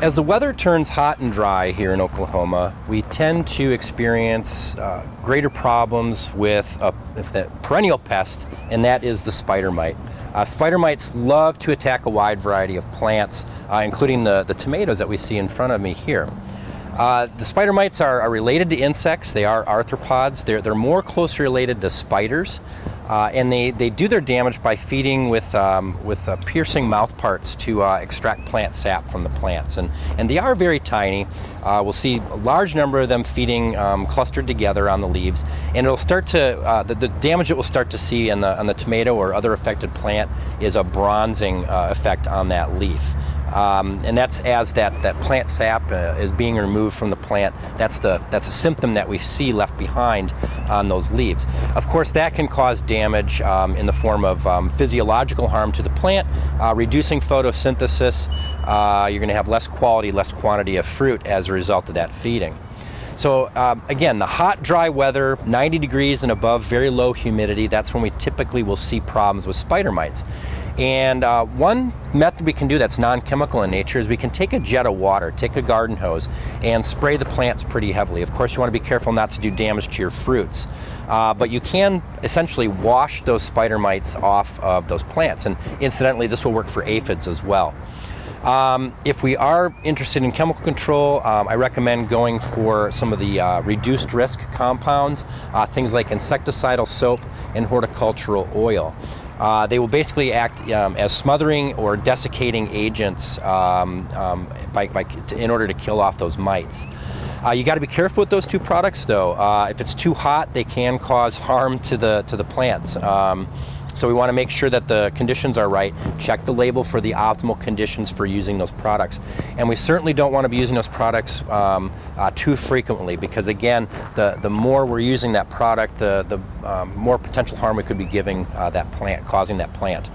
As the weather turns hot and dry here in Oklahoma, we tend to experience greater problems with the perennial pest, and that is the spider mite. Spider mites love to attack a wide variety of plants, including the tomatoes that we see in front of me here. The spider mites are related to insects. They are arthropods. They're more closely related to spiders, and they do their damage by feeding with piercing mouth parts to extract plant sap from the plants. And they are very tiny. We'll see a large number of them feeding clustered together on the leaves, and it'll start to the damage that we'll start to see on the tomato or other affected plant is a bronzing effect on that leaf. And that's as that plant sap is being removed from the plant. That's a symptom that we see left behind on those leaves. Of course, that can cause damage in the form of physiological harm to the plant, reducing photosynthesis. You're going to have less quality, less quantity of fruit as a result of that feeding. So again, the hot, dry weather, 90 degrees and above, very low humidity, that's when we typically will see problems with spider mites. And one method we can do that's non-chemical in nature is we can take a jet of water, take a garden hose, and spray the plants pretty heavily. Of course, you want to be careful not to do damage to your fruits. But you can essentially wash those spider mites off of those plants. And incidentally, this will work for aphids as well. If we are interested in chemical control, I recommend going for some of the reduced risk compounds, things like insecticidal soap and horticultural oil. They will basically act as smothering or desiccating agents in order to kill off those mites. You got to be careful with those two products, though. If it's too hot, they can cause harm to the plants. So we want to make sure that the conditions are right. Check the label for the optimal conditions for using those products. And we certainly don't want to be using those products too frequently, because again, the more we're using that product, the more potential harm we could be giving that plant, causing that plant.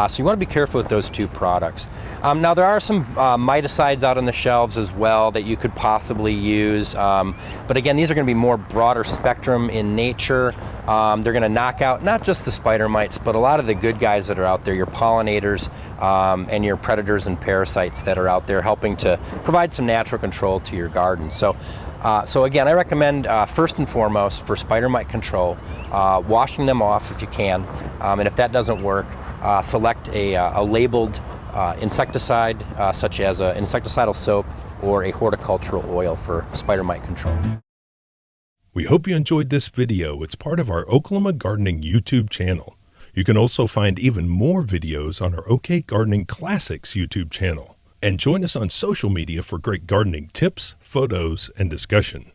So you want to be careful with those two products. Now there are some miticides out on the shelves as well that you could possibly use, but again, these are going to be more broader spectrum in nature. They're going to knock out not just the spider mites, but a lot of the good guys that are out there, your pollinators and your predators and parasites that are out there, helping to provide some natural control to your garden. So again, I recommend first and foremost for spider mite control, washing them off if you can, and if that doesn't work, select a labeled insecticide such as an insecticidal soap or a horticultural oil for spider mite control. We hope you enjoyed this video. It's part of our Oklahoma Gardening YouTube channel. You can also find even more videos on our OK Gardening Classics YouTube channel. And join us on social media for great gardening tips, photos, and discussion.